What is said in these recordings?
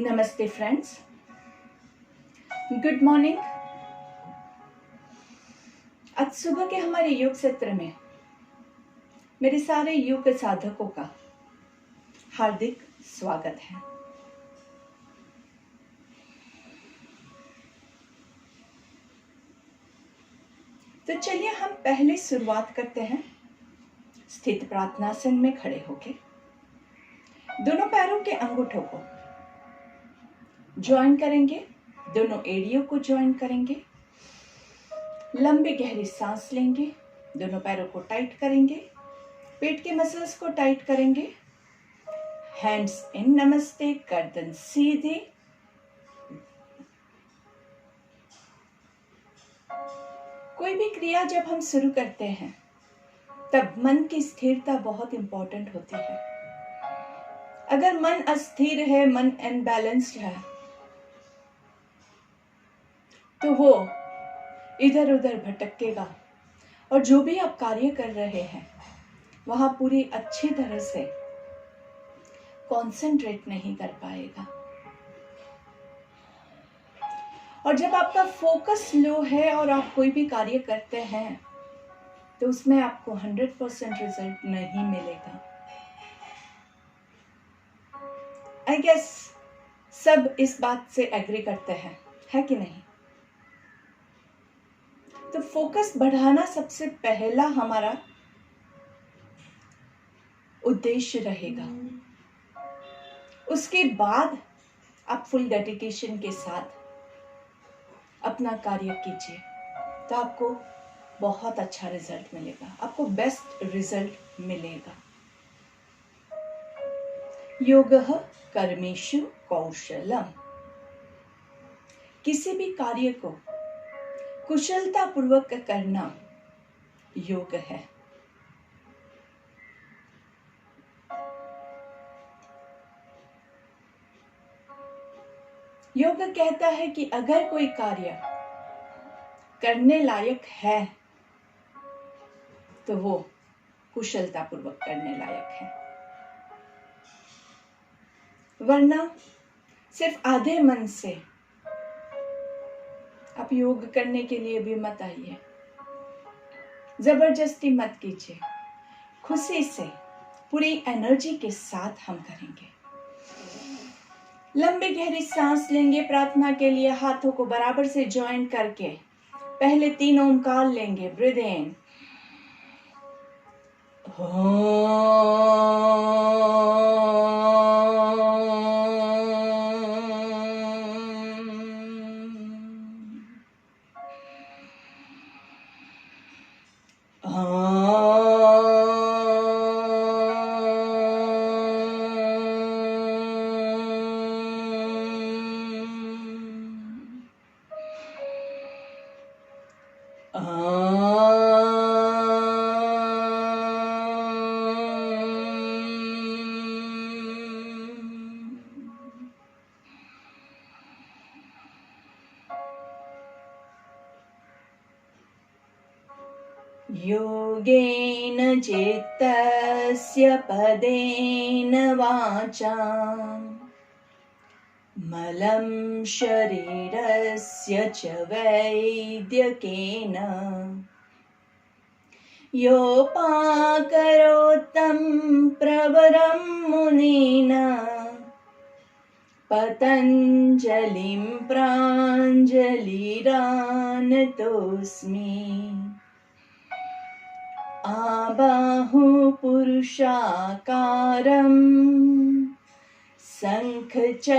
नमस्ते friends, good morning. आज सुबह के हमारे योग सत्र में मेरे सारे योग साधकों का हार्दिक स्वागत है। तो चलिए हम पहले शुरुआत करते हैं। स्थित प्रार्थनासन में खड़े होके दोनों पैरों के अंगूठों को ज्वाइन करेंगे, दोनों एड़ियों को ज्वाइन करेंगे, लंबी गहरी सांस लेंगे, दोनों पैरों को टाइट करेंगे, पेट के मसल्स को टाइट करेंगे, हैंड्स इन नमस्ते, गर्दन सीधे, कोई भी क्रिया जब हम शुरू करते हैं तब मन की स्थिरता बहुत इंपॉर्टेंट होती है। अगर मन अस्थिर है, मन अनबैलेंस्ड है, तो वो इधर उधर भटकेगा और जो भी आप कार्य कर रहे हैं वहां पूरी अच्छी तरह से कंसंट्रेट नहीं कर पाएगा। और जब आपका फोकस लो है और आप कोई भी कार्य करते हैं तो उसमें आपको 100% रिजल्ट नहीं मिलेगा। आई गेस सब इस बात से एग्री करते हैं, है कि नहीं? तो फोकस बढ़ाना सबसे पहला हमारा उद्देश्य रहेगा। उसके बाद आप फुल डेडिकेशन के साथ अपना कार्य कीजिए तो आपको बहुत अच्छा रिजल्ट मिलेगा, आपको बेस्ट रिजल्ट मिलेगा। योगः कर्मेषु कौशलम। किसी भी कार्य को कुशलता पूर्वक करना योग है। योग कहता है कि अगर कोई कार्य करने लायक है तो वो कुशलता पूर्वक करने लायक है, वरना सिर्फ आधे मन से आप योग करने के लिए भी मत आइए। जबरदस्ती मत कीजिए, खुशी से पूरी एनर्जी के साथ हम करेंगे। लंबी गहरी सांस लेंगे। प्रार्थना के लिए हाथों को बराबर से ज्वाइन करके पहले 3 ओंकार लेंगे। ब्रीद इन, योगेन चित्तस्य पदेन वाचा मलं शरीरस्य च वैद्यकेन योपाकरोत्तं प्रवरं मुनिना पतञ्जलिं प्राञ्जलिरानतोऽस्मि आबाहु पुरुषाकारं शङ्खचक्रशिधारिणं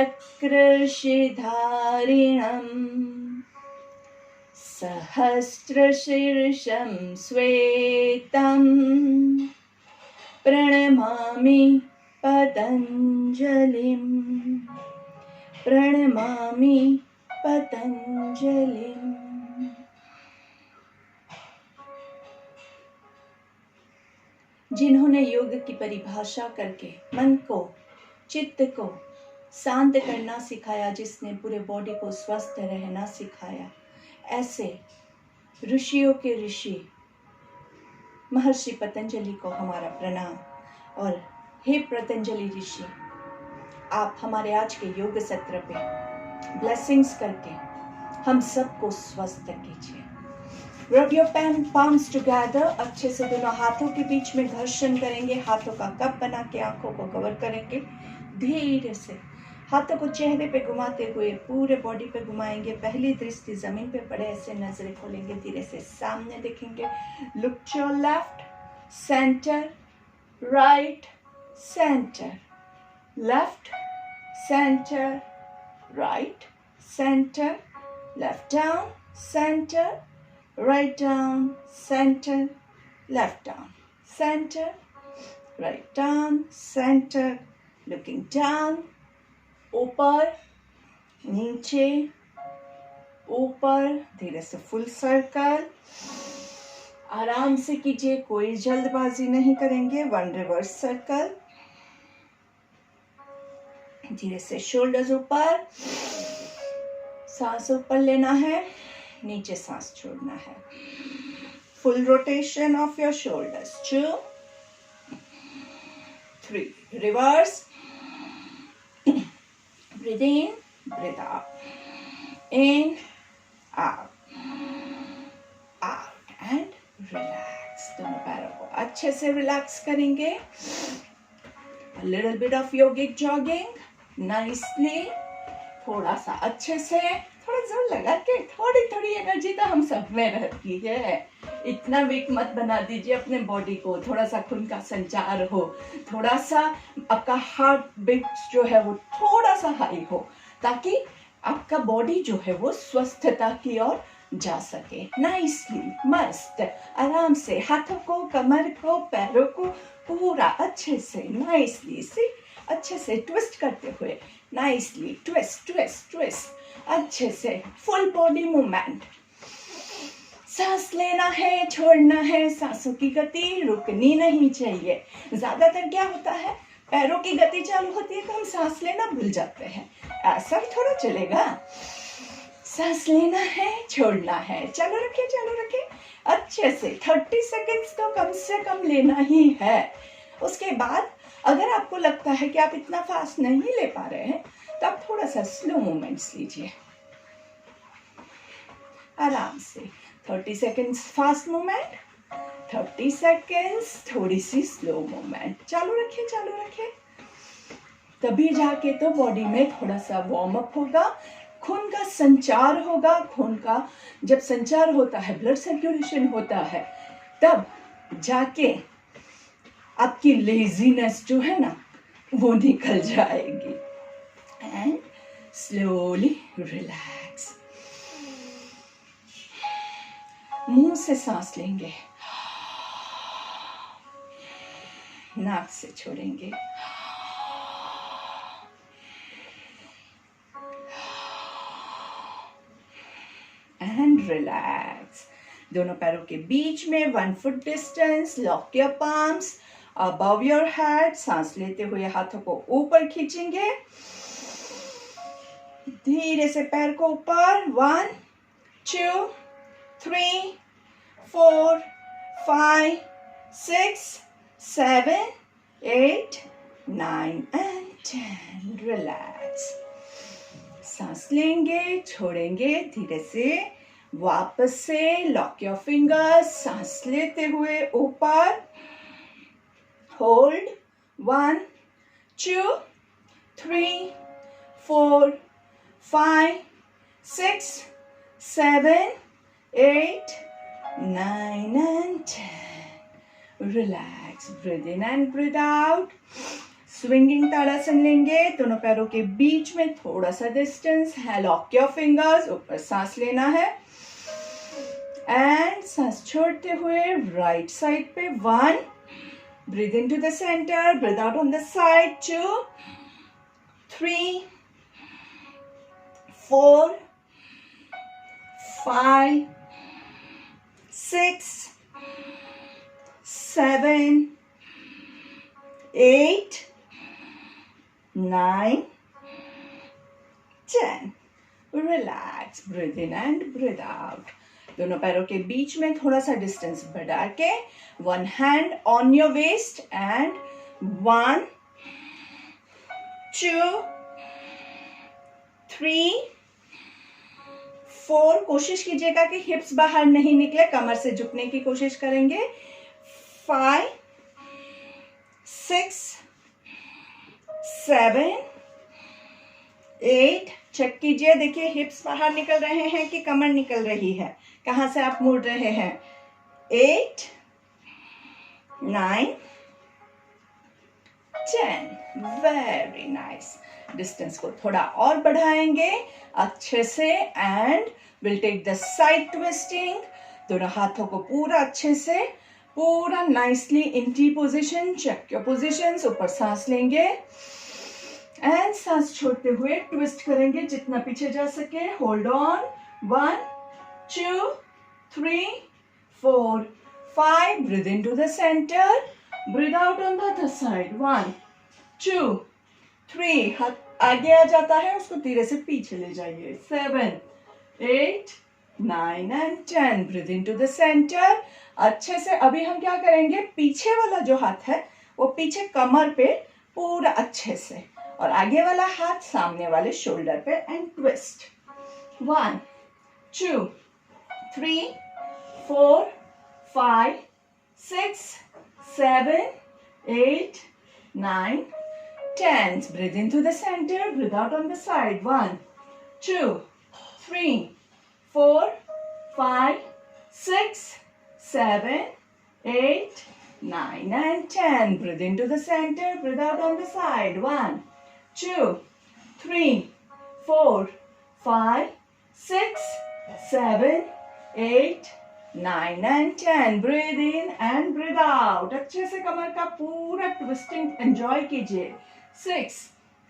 सहस्रशीर्षं श्वेतं प्रणमामि पतञ्जलिं, प्रणमामि पतञ्जलिं। जिन्होंने योग की परिभाषा करके मन को, चित्त को शांत करना सिखाया, जिसने पूरे बॉडी को स्वस्थ रहना सिखाया, ऐसे ऋषियों के ऋषि महर्षि पतंजलि को हमारा प्रणाम। और हे पतंजलि ऋषि, आप हमारे आज के योग सत्र पे ब्लेसिंग्स करके हम सबको स्वस्थ कीजिए। रब योर palms टुगेदर, अच्छे से दोनों हाथों के बीच में घर्षण करेंगे, हाथों का कप बना के आंखों को कवर करेंगे। धीरे से हाथों को चेहरे पे घुमाते हुए पूरे बॉडी पे घुमाएंगे। पहली दृष्टि जमीन पे पड़े, ऐसे नजरें खोलेंगे, धीरे से सामने देखेंगे। Look to your left, centre, right, centre, left, centre, right, centre, left down, centre, right down, center, left down, center, right down, center, looking down, ऊपर, नीचे, ऊपर, धीरे से फुल सर्कल। आराम से कीजिए, कोई जल्दबाजी नहीं करेंगे। 1 रिवर्स सर्कल। धीरे से शोल्डर्स ऊपर, सांस ऊपर लेना है, नीचे सांस छोड़ना है। Full rotation of your shoulders. 2, 3, reverse. Breathe in, breathe out, in, out, out and relax. दोनों पैरों को अच्छे से रिलैक्स करेंगे। A little bit of yogic jogging, nicely, थोड़ा सा अच्छे से, थोड़ा जोर लगा के, थोड़ी थोड़ी एनर्जी तो हम सब में रहती है। इतना वीक मत बना दीजिए अपने बॉडी को। थोड़ा सा खून का संचार हो, थोड़ा सा आपका हार्ट बीट जो है वो थोड़ा सा हाई हो, ताकि आपका बॉडी जो है वो स्वस्थता की ओर जा सके। नाइसली, मस्त, आराम से हाथों को, कमर को, पैरों को पूरा अच्छे से नाइसली से अच्छे से ट्विस्ट करते हुए, नाइसली ट्विस्ट ट्विस्ट ट्विस्ट, अच्छे से फुल बॉडी मूवमेंट। सांस लेना है, छोड़ना है, सांसों की गति रुकनी नहीं चाहिए। ज्यादातर क्या होता है, पैरों की गति चालू होती है तो हम सांस लेना भूल जाते हैं। ऐसा ही थोड़ा चलेगा। सांस लेना है, छोड़ना है, चालू रखिए, चालू रखिए अच्छे से। 30 सेकेंड्स तो कम से कम लेना ही है। उसके बाद अगर आपको लगता है कि आप इतना फास्ट नहीं ले पा रहे हैं, तो आप थोड़ा सा स्लो मूवमेंट्स लीजिए आराम से। 30 सेकेंड्स फास्ट मूवमेंट, 30 सेकेंड्स थोड़ी सी स्लो मूवमेंट। चालू रखिए, चालू रखिए। तभी जाके तो बॉडी में थोड़ा सा वार्म अप होगा, खून का संचार होगा। खून का जब संचार होता है, ब्लड सर्कुलेशन होता है, तब जाके आपकी लेजीनेस जो है ना वो निकल जाएगी। And slowly relax. मुंह से सांस लेंगे, नाक से छोड़ेंगे। And relax. दोनों पैरों के बीच में 1 foot distance, lock your palms above your head. सांस लेते हुए हाथों को ऊपर खींचेंगे, धीरे से पैर को ऊपर। 1, 2, 3, 4, 5, 6, 7, 8, 9 and 10। रिलैक्स। सांस लेंगे, छोड़ेंगे धीरे से, वापस से लॉक योर फिंगर्स। सांस लेते हुए ऊपर, hold. 1, 2, 3, 4, 5, 6, 7, 8, 9 and 10। Relax. Breathe in and breathe out. Swinging tadasana लेंगे, दोनों पैरों के बीच में थोड़ा सा डिस्टेंस है। लॉक योर फिंगर्स, ऊपर सांस लेना है एंड सांस छोड़ते हुए राइट साइड पे। 1, breathe into the center, breathe out on the side. 2, 3, 4, 5, 6, 7, 8, 9, 10। Relax. Breathe in and breathe out. दोनों पैरों के बीच में थोड़ा सा डिस्टेंस बढ़ा के, 1 hand on your waist and 1, 2 3 4। कोशिश कीजिएगा कि हिप्स बाहर नहीं निकले, कमर से झुकने की कोशिश करेंगे। 5 6 7 8। चेक कीजिए, देखिए हिप्स बाहर निकल रहे हैं कि कमर निकल रही है, कहां से आप मुड़ रहे हैं। 8 9 10। Very nice. डिस्टेंस को थोड़ा और बढ़ाएंगे अच्छे से and will take the side twisting. दोनों हाथों को पूरा अच्छे से, पूरा nicely in T position. Check your positions. ऊपर सांस लेंगे एंड सांस छोड़ते हुए ट्विस्ट करेंगे जितना पीछे जा सके। Hold on. 1 2 3 4 5। Breathe in to the centre, breathe out on the other side. 1 2 3। हाथ आगे आ जाता है, उसको धीरे से पीछे ले जाइए। 7 8 9 and 10। Breathe in to the centre अच्छे से। अभी हम क्या करेंगे, पीछे वाला जो हाथ है वो पीछे कमर पे पूरा अच्छे से, और आगे वाला हाथ सामने वाले शोल्डर पे and twist. 1 2 3 4 5 6 7 8 9 10. Breathe into the center, breathe out on the side. 1 2 3 4 5 6 7 8 9 and 10. Breathe into the center, breathe out on the side. 1 2 3 4 5 6 7 8 9 and 10. Breathe in and breathe out. अच्छे से कमर का पूरा ट्विस्टिंग एंजॉय कीजिए। 6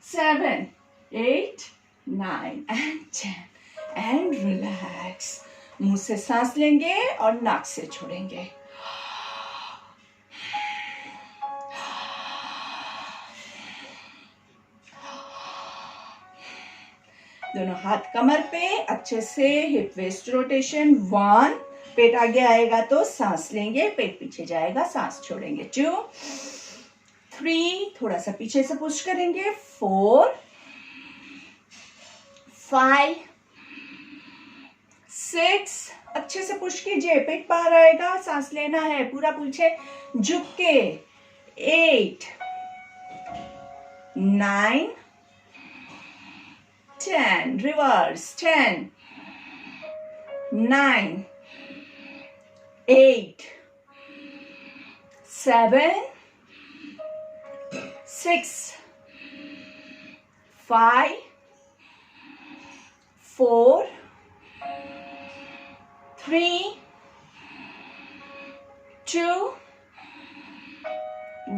7 8 9 and 10. And relax. मुंह से सांस लेंगे और नाक से छोड़ेंगे। दोनों हाथ कमर पे अच्छे से, हिप वेस्ट रोटेशन। 1। पेट आगे आएगा तो सांस लेंगे, पेट पीछे जाएगा सांस छोड़ेंगे। 2 3। थोड़ा सा पीछे से पुश करेंगे। 4 5 6। अच्छे से पुश कीजिए, पेट बाहर आएगा, सांस लेना है, पूरा पीछे झुक के। 8 9 10। Reverse. 10 9 8 7 6 5 4 3 2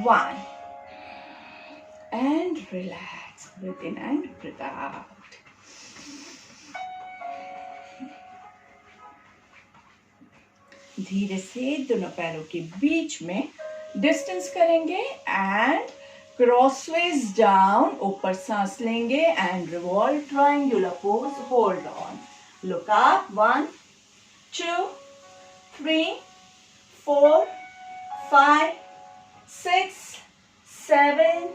1 and relax. Breathe in and breathe out. धीरे से दोनों पैरों के बीच में डिस्टेंस करेंगे एंड क्रॉसवेज डाउन। ऊपर सांस लेंगे and revolve triangular pose. Hold on, look up. 1 2 3 4 5 6 7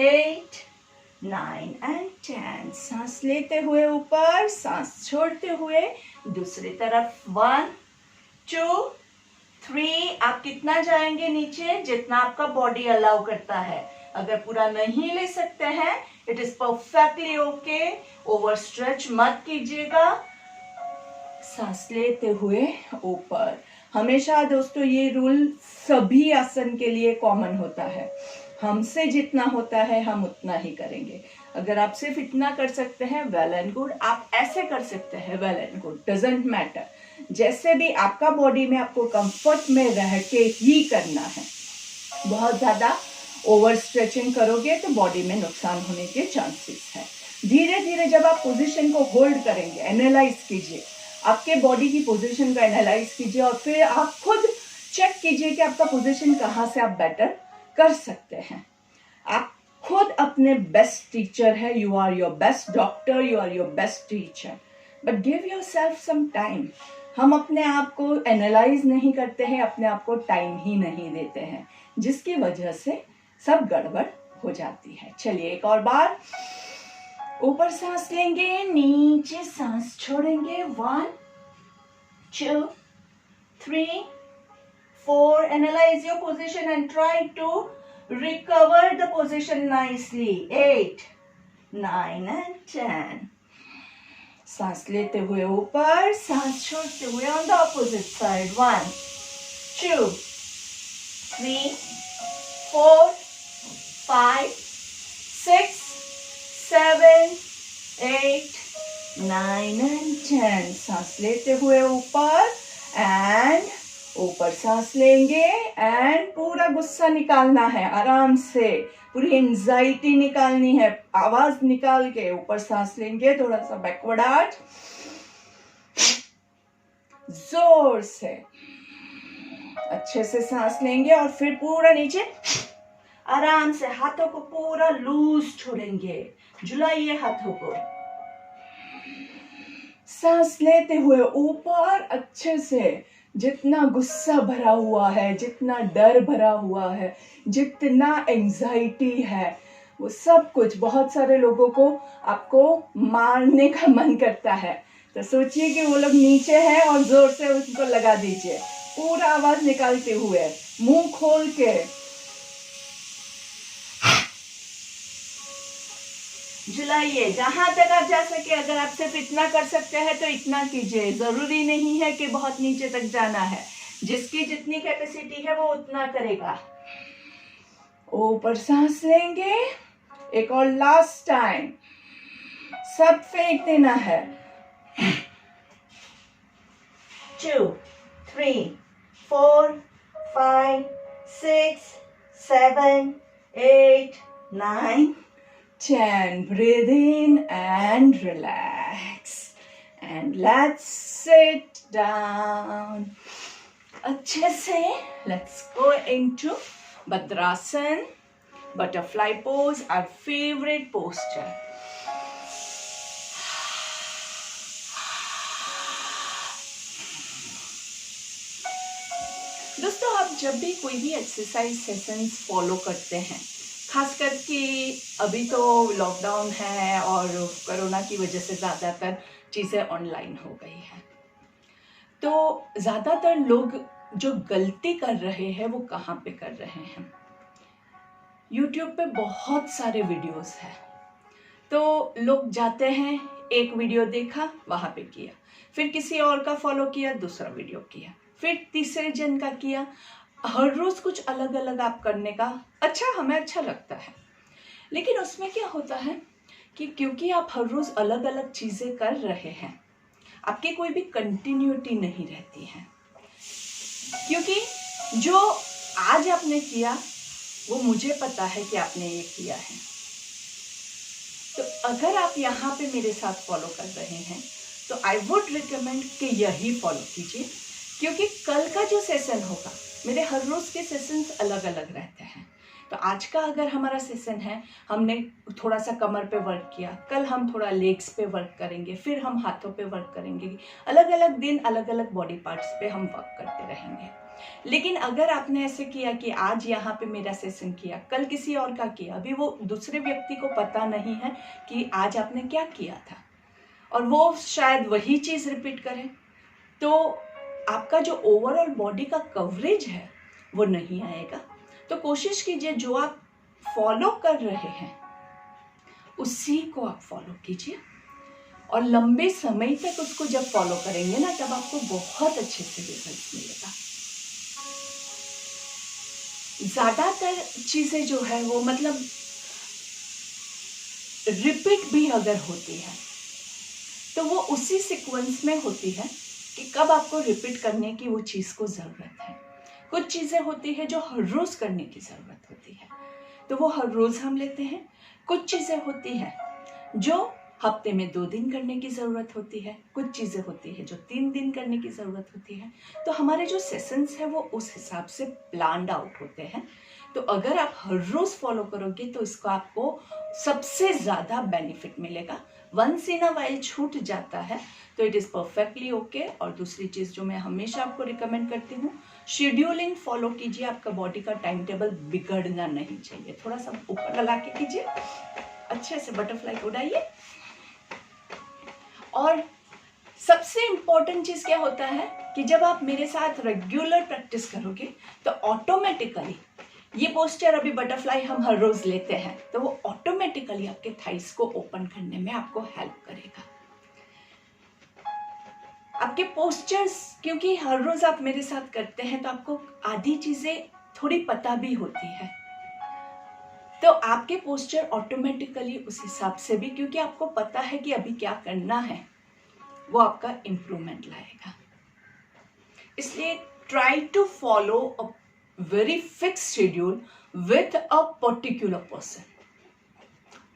8 9 and 10। सांस लेते हुए ऊपर, सांस छोड़ते हुए दूसरी तरफ। 1 2 3। आप कितना जाएंगे नीचे, जितना आपका बॉडी अलाउ करता है। अगर पूरा नहीं ले सकते हैं, it is perfectly okay. Over stretch मत कीजिएगा। सांस लेते हुए ऊपर। हमेशा दोस्तों ये रूल सभी आसन के लिए कॉमन होता है। हमसे जितना होता है हम उतना ही करेंगे। अगर आप सिर्फ इतना कर सकते हैं, वेल एंड गुड। आप ऐसे कर सकते हैं, well and good. Doesn't matter, जैसे भी आपका बॉडी में आपको कंफर्ट में रह के ही करना है। बहुत ज्यादा ओवर स्ट्रेचिंग करोगे तो बॉडी में नुकसान होने के चांसेस है। धीरे धीरे जब आप पोजीशन को होल्ड करेंगे, एनालाइज कीजिए, आपके बॉडी की पोजीशन का एनालाइज कीजिए और फिर आप खुद चेक कीजिए कि आपका पोजीशन कहाँ से आप बेटर कर सकते हैं। आप खुद अपने बेस्ट टीचर है। You are your best doctor, you are your best teacher, but give yourself some time. हम अपने आप को एनालाइज नहीं करते हैं, अपने आप को टाइम ही नहीं देते हैं, जिसकी वजह से सब गड़बड़ हो जाती है। चलिए एक और बार, ऊपर सांस लेंगे, नीचे सांस छोड़ेंगे। 1 2 3 4. Analyze your position and try to recover the position nicely. 8 9 and 10. सांस लेते हुए ऊपर, सांस छोड़ते हुए on the opposite side. 1 2 3 4 5 6 7 8 9 and 10. सांस लेते हुए ऊपर एंड ऊपर सांस लेंगे एंड पूरा गुस्सा निकालना है, आराम से पूरी एंजाइटी निकालनी है, आवाज निकाल के ऊपर सांस लेंगे। थोड़ा सा बैकवर्ड आर्च, जोर से अच्छे से सांस लेंगे और फिर पूरा नीचे आराम से हाथों को पूरा लूज छोड़ेंगे, झुलाइए हाथों को। सांस लेते हुए ऊपर अच्छे से, जितना गुस्सा भरा हुआ है, जितना डर भरा हुआ है, जितना एंजाइटी है, वो सब कुछ, बहुत सारे लोगों को आपको मारने का मन करता है, तो सोचिए कि वो लोग नीचे हैं और जोर से उनको लगा दीजिए, पूरा आवाज निकालते हुए, मुंह खोल के झुलाइए जहां तक आप जा सके। अगर आप सिर्फ इतना कर सकते हैं तो इतना कीजिए, जरूरी नहीं है कि बहुत नीचे तक जाना है, जिसकी जितनी कैपेसिटी है वो उतना करेगा। ऊपर सांस लेंगे, एक और लास्ट टाइम, सब फेंक देना है। 2 3 4 5 6 7 8 9 10. Breathe in and relax. And let's sit down. अच्छे से let's go into Bhadrasan, butterfly pose, our favorite posture. दोस्तों, आप जब भी कोई भी एक्सरसाइज सेशंस फॉलो करते हैं, खास करके अभी तो लॉकडाउन है और कोरोना की वजह से ज़्यादातर चीज़ें ऑनलाइन हो गई हैं, तो ज़्यादातर लोग जो गलती कर रहे हैं वो कहाँ पे कर रहे हैं? यूट्यूब पे बहुत सारे वीडियोस हैं, तो लोग जाते हैं, एक वीडियो देखा, वहाँ पे किया, फिर किसी और का फॉलो किया, दूसरा वीडियो किया, फिर तीसरे जन का किया। हर रोज कुछ अलग अलग आप करने का हमें अच्छा लगता है, लेकिन उसमें क्या होता है कि क्योंकि आप हर रोज अलग अलग चीजें कर रहे हैं, आपकी कोई भी कंटिन्यूटी नहीं रहती है, क्योंकि जो आज आपने किया वो मुझे पता है कि आपने ये किया है। तो अगर आप यहाँ पे मेरे साथ फॉलो कर रहे हैं तो आई वुड रिकमेंड कि यही फॉलो कीजिए, क्योंकि कल का जो सेशन होगा, मेरे हर रोज के सेशंस अलग अलग रहते हैं, तो आज का अगर हमारा सेशन है, हमने थोड़ा सा कमर पे वर्क किया, कल हम थोड़ा लेग्स पे वर्क करेंगे, फिर हम हाथों पे वर्क करेंगे, अलग अलग दिन अलग अलग बॉडी पार्ट्स पे हम वर्क करते रहेंगे। लेकिन अगर आपने ऐसे किया कि आज यहाँ पे मेरा सेशन किया, कल किसी और का किया, अभी वो दूसरे व्यक्ति को पता नहीं है कि आज आपने क्या किया था, और वो शायद वही चीज़ रिपीट करें, तो आपका जो ओवरऑल बॉडी का कवरेज है वो नहीं आएगा। तो कोशिश कीजिए जो आप फॉलो कर रहे हैं उसी को आप फॉलो कीजिए, और लंबे समय तक उसको जब फॉलो करेंगे ना, तब आपको बहुत अच्छे से रिजल्ट मिलेगा। ज्यादातर चीजें जो है वो मतलब रिपीट भी अगर होती है तो वो उसी सीक्वेंस में होती है कि कब आपको रिपीट करने की वो चीज़ को ज़रूरत है। कुछ चीज़ें होती है जो हर रोज़ करने की ज़रूरत होती है, तो वो हर रोज़ हम लेते हैं। कुछ चीज़ें होती है जो हफ्ते में 2 दिन करने की ज़रूरत होती है, कुछ चीज़ें होती है जो 3 दिन करने की ज़रूरत होती है। तो हमारे जो सेशंस है वो उस हिसाब से प्लान्ड आउट होते हैं। तो अगर आप हर रोज़ फॉलो करोगे तो इसको आपको सबसे ज़्यादा बेनिफिट मिलेगा। वंस इन अ वाइल छूट जाता है तो इट इज़ परफेक्टली ओके। और दूसरी चीज़ जो मैं हमेशा आपको रिकमेंड करती हूँ, शेड्यूलिंग फॉलो कीजिए, आपका बॉडी का टाइम टेबल बिगड़ना नहीं चाहिए। थोड़ा सा ऊपर लगा के कीजिए, अच्छे से बटरफ्लाई को उड़ाइए। और सबसे इम्पोर्टेंट चीज़ क्या होता है कि जब आप मेरे साथ रेगुलर प्रैक्टिस करोगे तो ऑटोमेटिकली ये पोस्चर, अभी बटरफ्लाई हम हर रोज लेते हैं, तो वो ऑटोमेटिकली आपके थाइस को ओपन करने में आपको हेल्प करेगा। आपके पोस्चर्स क्योंकि हर रोज आप मेरे साथ करते हैं तो आपको आधी चीजें थोड़ी पता भी होती है, तो आपके पोस्चर ऑटोमेटिकली उस हिसाब से भी, क्योंकि आपको पता है कि अभी क्या करना है, वो आपका इम्प्रूवमेंट लाएगा। इसलिए try to follow a very fix schedule with a particular person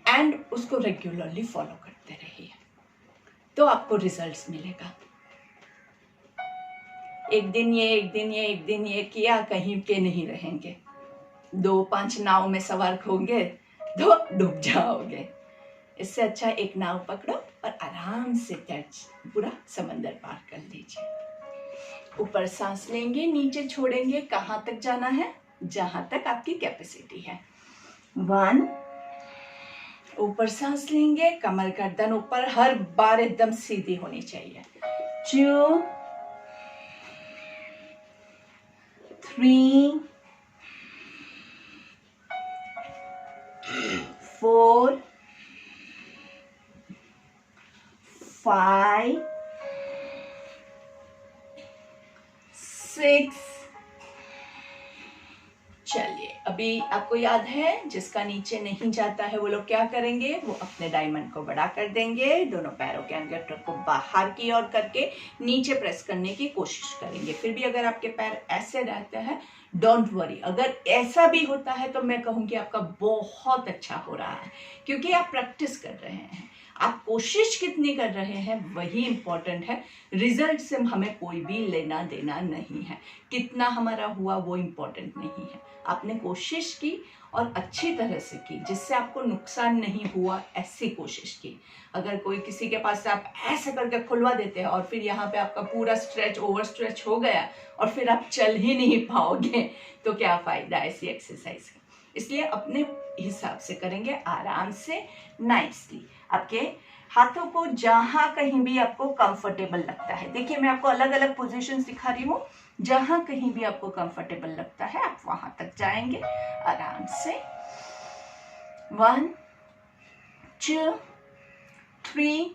and उसको रेगुलरली फॉलो करते रहिए, तो आपको रिजल्ट्स मिलेगा। एक दिन ये किया, कहीं के नहीं रहेंगे। 2-5 नाव में सवार होंगे तो डूब जाओगे। इससे अच्छा एक नाव पकड़ो और आराम से पूरा समंदर पार कर लीजिए। ऊपर सांस लेंगे, नीचे छोड़ेंगे, कहाँ तक जाना है? जहां तक आपकी कैपेसिटी है। 1, ऊपर सांस लेंगे, कमर गर्दन ऊपर, हर बार एकदम सीधी होनी चाहिए। 2, 3, 4, 5, 6। चलिए, अभी आपको याद है जिसका नीचे नहीं जाता है वो लोग क्या करेंगे? वो अपने डायमंड को बड़ा कर देंगे, दोनों पैरों के अंगूठों को बाहर की ओर करके नीचे प्रेस करने की कोशिश करेंगे। फिर भी अगर आपके पैर ऐसे रहते हैं, डोंट वरी, अगर ऐसा भी होता है तो मैं कहूँगी आपका बहुत अच्छा हो रहा है, क्योंकि आप प्रैक्टिस कर रहे हैं। आप कोशिश कितनी कर रहे हैं वही इंपॉर्टेंट है, रिजल्ट से हमें कोई भी लेना देना नहीं है। कितना हमारा हुआ वो इंपॉर्टेंट नहीं है। आपने कोशिश की और अच्छी तरह से की, जिससे आपको नुकसान नहीं हुआ, ऐसी कोशिश की। अगर कोई किसी के पास आप ऐसे करके खुलवा देते हैं और फिर यहाँ पे आपका पूरा स्ट्रेच ओवर स्ट्रेच हो गया और फिर आप चल ही नहीं पाओगे, तो क्या फायदा ऐसी एक्सरसाइज का। इसलिए अपने हिसाब से करेंगे, आराम से, नाइसली। आपके हाथों को जहां कहीं भी आपको कंफर्टेबल लगता है, देखिए मैं आपको अलग अलग पोजीशंस दिखा रही हूँ, जहां कहीं भी आपको कंफर्टेबल लगता है आप वहां तक जाएंगे आराम से। 1, 2, 3,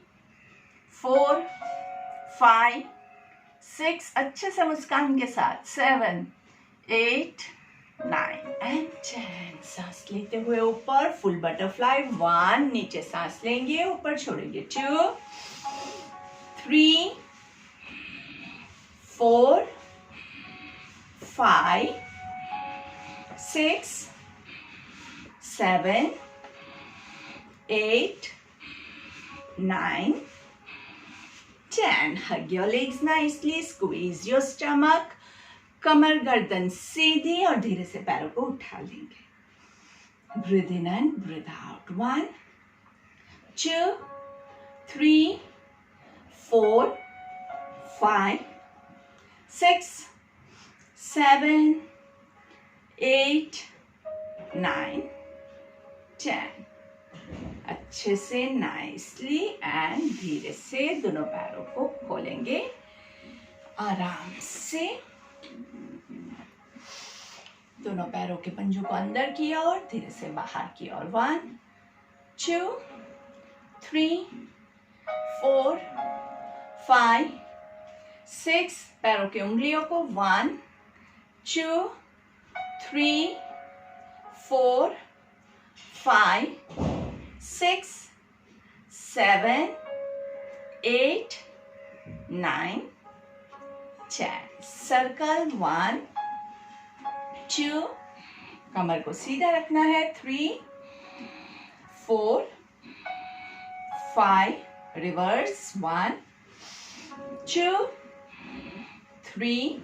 4, 5, 6, अच्छे से मुस्कान के साथ, 7, 8, 9 एंड 10। सांस लेते हुए ऊपर फुल बटरफ्लाई। 1, नीचे सांस लेंगे, ऊपर छोड़ेंगे। 2, 3, 4, 5, 6, 7, 8, 9, 10. Hug your legs nicely, squeeze your stomach. कमर गर्दन सीधी और धीरे से पैरों को उठा लेंगे। Breathe in and breathe out. 1, 2, 3, 4, 5, 6, 7, 8, 9, 10। अच्छे से नाइसली एंड धीरे से दोनों पैरों को खोलेंगे आराम से। दोनों पैरों के पंजों को अंदर की ओर, धीरे से बाहर की ओर। 1, 2, 3, 4, 5, 6। पैरों की उंगलियों को 1, 2, 3, 4, 5, 6, 7, 8, 9, 10। सर्कल। 1, 2, कमर को सीधा रखना है। 3, 4, 5, रिवर्स। 1, 2, 3,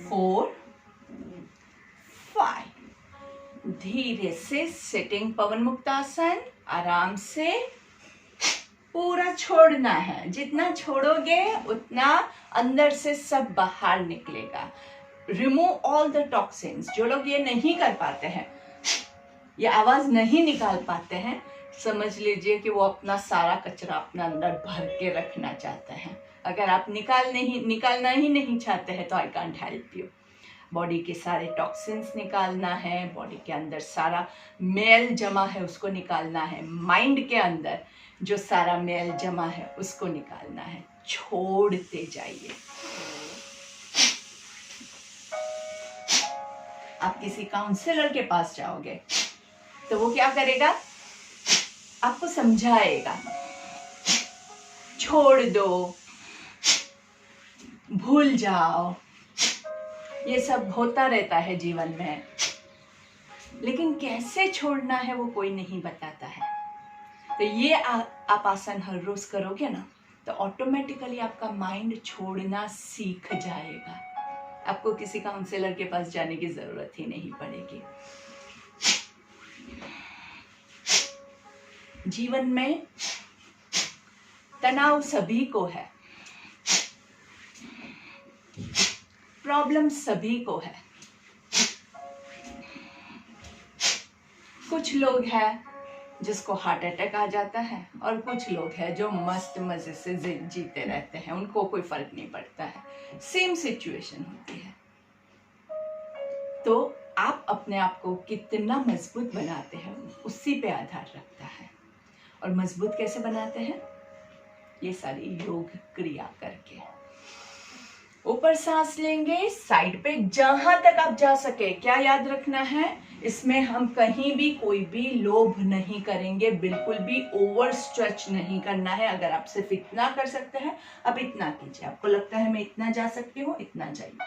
4, 5। धीरे से सिटिंग पवन मुक्तासन, आराम से पूरा छोड़ना है। जितना छोड़ोगे उतना अंदर से सब बाहर निकलेगा। Remove all the toxins. जो लोग ये नहीं कर पाते हैं, ये आवाज नहीं निकाल पाते हैं, समझ लीजिए कि वो अपना सारा कचरा अपना अंदर भर के रखना चाहते हैं। अगर आप निकालना ही नहीं चाहते हैं तो I can't help you. Body के सारे टॉक्सिन्स निकालना है, बॉडी के अंदर सारा मेल जमा है उसको निकालना है, माइंड के अंदर जो सारा मेल जमा है उसको निकालना है। छोड़ते जाइए। आप किसी काउंसलर के पास जाओगे तो वो क्या करेगा? आपको समझाएगा, छोड़ दो, भूल जाओ, ये सब होता रहता है जीवन में, लेकिन कैसे छोड़ना है वो कोई नहीं बताता है। तो ये आप आसन हर रोज करोगे ना तो ऑटोमेटिकली आपका माइंड छोड़ना सीख जाएगा। आपको किसी काउंसलर के पास जाने की जरूरत ही नहीं पड़ेगी। जीवन में तनाव सभी को है, प्रॉब्लम सभी को है। कुछ लोग हैं जिसको हार्ट अटैक आ जाता है और कुछ लोग हैं जो मस्त मजे से जीते रहते हैं, उनको कोई फर्क नहीं पड़ता है। सेम सिचुएशन होती है। तो आप अपने आप को कितना मजबूत बनाते हैं उसी पे आधार रखता है। और मजबूत कैसे बनाते हैं? ये सारी योग क्रिया करके। ऊपर सांस लेंगे, साइड पे जहां तक आप जा सके। क्या याद रखना है? इसमें हम कहीं भी कोई भी लोभ नहीं करेंगे, बिल्कुल भी ओवर स्ट्रेच नहीं करना है। अगर आप सिर्फ इतना कर सकते हैं, आप इतना कीजिए। आपको लगता है मैं इतना जा सकती हूँ, इतना जाइए।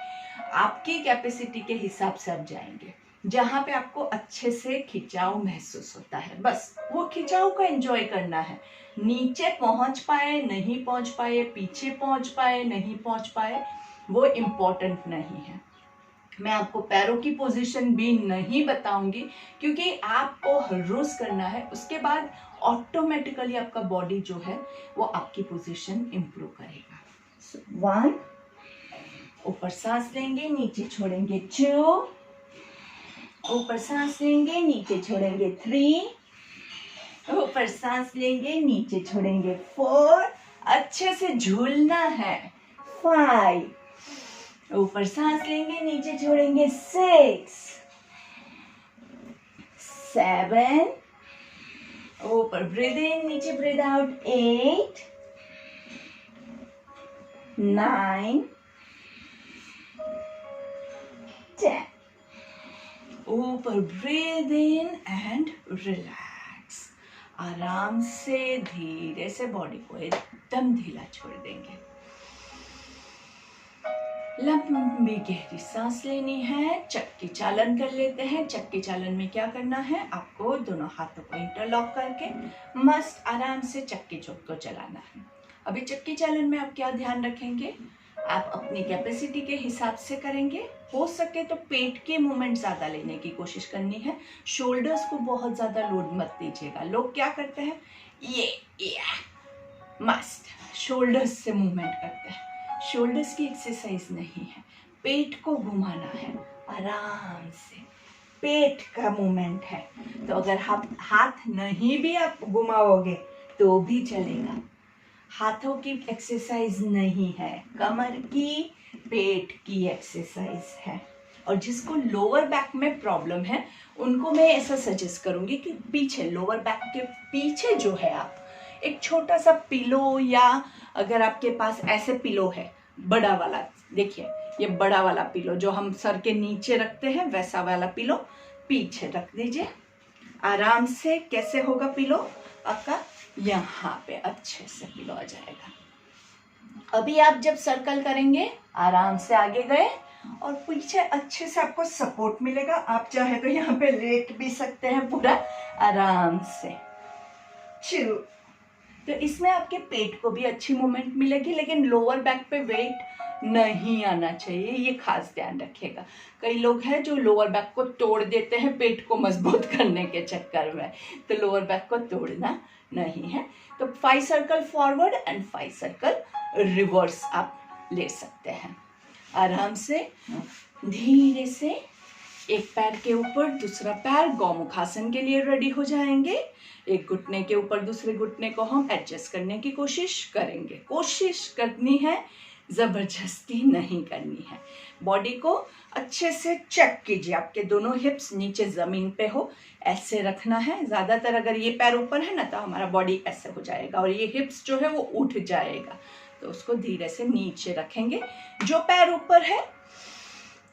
आपकी कैपेसिटी के हिसाब से आप जाएंगे। जहां पे आपको अच्छे से खिंचाव महसूस होता है, बस वो खिंचाव को एंजॉय करना है। नीचे पहुंच पाए, नहीं पहुंच पाए, पीछे पहुंच पाए, नहीं पहुंच पाए, वो इम्पोर्टेंट नहीं है। मैं आपको पैरों की पोजीशन भी नहीं बताऊंगी, क्योंकि आपको हर रोज करना है। उसके बाद ऑटोमेटिकली आपका बॉडी जो है वो आपकी पोजीशन इंप्रूव करेगा। 1, ऊपर सांस लेंगे, नीचे छोड़ेंगे। 2, ऊपर सांस लेंगे, नीचे छोड़ेंगे। 3, ऊपर सांस लेंगे, नीचे छोड़ेंगे। 4, अच्छे से झूलना है। 5, ऊपर सांस लेंगे, नीचे छोड़ेंगे। 6, 7, ऊपर ब्रीद इन, नीचे ब्रीद आउट। 8, 9, 10, ऊपर ब्रीद इन एंड रिलैक्स। आराम से धीरे से बॉडी को एकदम ढीला छोड़ देंगे। लंबी गहरी सांस लेनी है। चक्की चालन कर लेते हैं। चक्की चालन में क्या करना है? आपको दोनों हाथों को इंटरलॉक करके मस्त आराम से चक्की चौक को चलाना है। अभी चक्की चालन में आप क्या ध्यान रखेंगे? आप अपनी कैपेसिटी के हिसाब से करेंगे। हो सके तो पेट के मूवमेंट ज्यादा लेने की कोशिश करनी है। शोल्डर्स को बहुत ज्यादा लोड मत दीजिएगा। लोग क्या करते हैं? ये मस्त शोल्डर्स से मूवमेंट करते हैं। शोल्डर्स की एक्सरसाइज नहीं है, पेट को घुमाना है आराम से। पेट का मूवमेंट है। तो अगर हाथ नहीं भी आप घुमाओगे तो भी चलेगा। हाथों की एक्सरसाइज नहीं है, कमर की, पेट की एक्सरसाइज है। और जिसको लोअर बैक में प्रॉब्लम है उनको मैं ऐसा सजेस्ट करूंगी कि पीछे, लोअर बैक के पीछे जो है, आप एक छोटा सा पिलो, या अगर आपके पास ऐसे पिलो है बड़ा वाला, देखिए ये बड़ा वाला पिलो जो हम सर के नीचे रखते हैं, वैसा वाला पिलो पीछे रख दीजिए आराम से। कैसे होगा पिलो आपका? यहाँ पे अच्छे से पिलो आ जाएगा। अभी आप जब सर्कल करेंगे आराम से आगे गए और पीछे अच्छे से आपको सपोर्ट मिलेगा। आप चाहे तो यहाँ पे लेट भी सकते हैं पूरा आराम से। चिल। तो इसमें आपके पेट को भी अच्छी मूवमेंट मिलेगी, लेकिन लोअर बैक पे वेट नहीं आना चाहिए, ये खास ध्यान रखिएगा। कई लोग हैं जो लोअर बैक को तोड़ देते हैं पेट को मजबूत करने के चक्कर में, तो लोअर बैक को तोड़ना नहीं है। तो 5 circle forward and 5 circle reverse आप ले सकते हैं। आराम से धीरे से एक पैर के ऊपर दूसरा पैर गौमुखासन के लिए रेडी हो जाएंगे। एक घुटने के ऊपर दूसरे घुटने को हम एडजस्ट करने की कोशिश करेंगे। कोशिश करनी है, जबरदस्ती नहीं करनी है। बॉडी को अच्छे से चेक कीजिए, आपके दोनों हिप्स नीचे जमीन पे हो, ऐसे रखना है। ज्यादातर अगर ये पैर ऊपर है ना तो हमारा बॉडी ऐसे हो जाएगा और ये हिप्स जो है वो उठ जाएगा, तो उसको धीरे से नीचे रखेंगे। जो पैर ऊपर है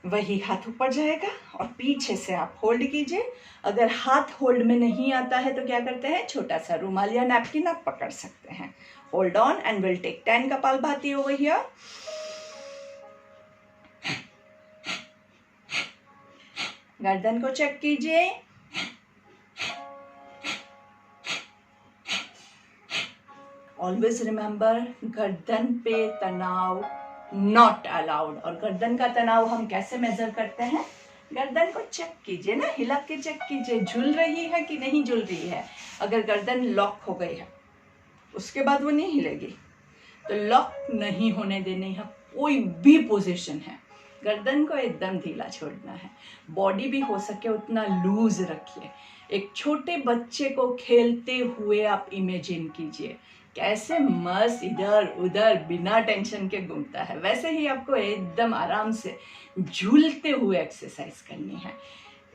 वही हाथ ऊपर जाएगा और पीछे से आप होल्ड कीजिए। अगर हाथ होल्ड में नहीं आता है तो क्या करते हैं, छोटा सा रुमाल या नैपकिन आप पकड़ सकते हैं। Hold on and will take 10 kapalbhati over here. गर्दन को चेक कीजिए। ऑलवेज रिमेंबर, गर्दन पे तनाव नॉट अलाउड। और गर्दन का तनाव हम कैसे मेजर करते हैं, गर्दन को चेक कीजिए ना, हिला के चेक कीजिए झूल रही है कि नहीं झूल रही है। अगर गर्दन लॉक हो गई है उसके बाद वो नहीं हिलेगी, तो लॉक नहीं होने देनी है कोई भी पोजीशन है। गर्दन को एकदम ढीला छोड़ना है। बॉडी भी हो सके उतना लूज रखिए। एक छोटे बच्चे को खेलते हुए आप इमेजिन कीजिए, कैसे मस्त इधर उधर बिना टेंशन के घूमता है, वैसे ही आपको एकदम आराम से झूलते हुए एक्सरसाइज करनी है।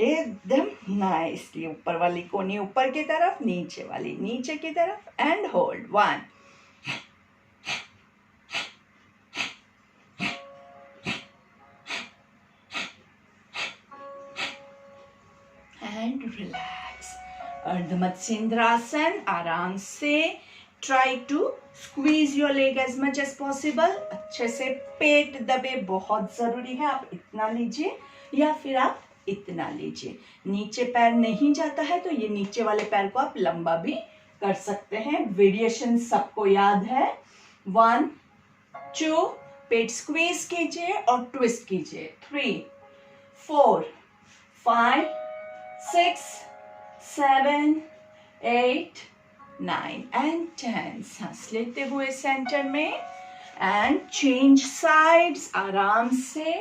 एकदम नाइसली ऊपर वाली कोनी ऊपर की तरफ, नीचे वाली नीचे की तरफ and hold 1 and relax. Ardha Matsyendrasana, आराम से try to squeeze your leg as much as possible. अच्छे से पेट दबे बहुत जरूरी है। आप इतना लीजिए या फिर आप इतना लीजिए। नीचे पैर नहीं जाता है तो ये नीचे वाले पैर को आप लंबा भी कर सकते हैं। वेरिएशन सबको याद है। 1 2 पेट स्क्वीज कीजिए और ट्विस्ट कीजिए। 3 4 5 6 7 8 9 एंड 10। सांस लेते हुए सेंटर में एंड चेंज साइड्स आराम से।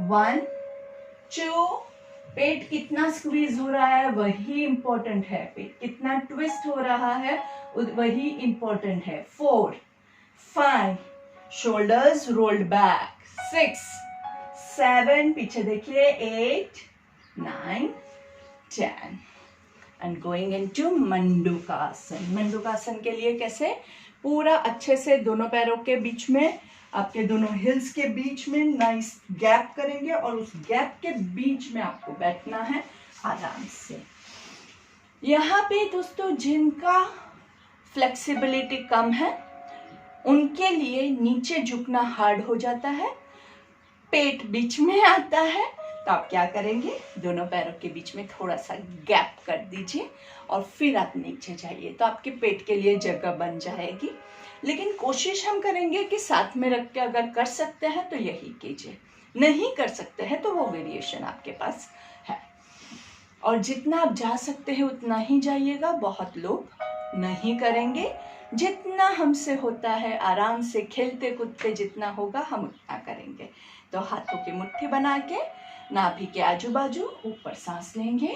1 2 पेट कितना स्क्वीज हो रहा है वही इंपॉर्टेंट है। पेट कितना ट्विस्ट हो रहा है वही इंपॉर्टेंट है। 4 5 शोल्डर्स रोल्ड बैक। 6 7 पीछे देखिए। 8 9 10 एंड गोइंग इनटू मंडूकासन। मंडूकासन के लिए कैसे, पूरा अच्छे से दोनों पैरों के बीच में, आपके दोनों हिल्स के बीच में नाइस गैप करेंगे और उस गैप के बीच में आपको बैठना है आराम से। यहाँ पे दोस्तों जिनका फ्लेक्सिबिलिटी कम है उनके लिए नीचे झुकना हार्ड हो जाता है, पेट बीच में आता है, तो आप क्या करेंगे, दोनों पैरों के बीच में थोड़ा सा गैप कर दीजिए और फिर आप नीचे जाइए, तो आपके पेट के लिए जगह बन जाएगी। लेकिन कोशिश हम करेंगे कि साथ में रख के अगर कर सकते हैं तो यही कीजिए, नहीं कर सकते हैं तो वो वेरिएशन आपके पास है। और जितना आप जा सकते हैं उतना ही जाइएगा, बहुत लोग नहीं करेंगे। जितना हमसे होता है आराम से खेलते कूदते जितना होगा हम उतना करेंगे। तो हाथों की मुट्ठी बना के नाभि के आजू बाजू ऊपर सांस लेंगे,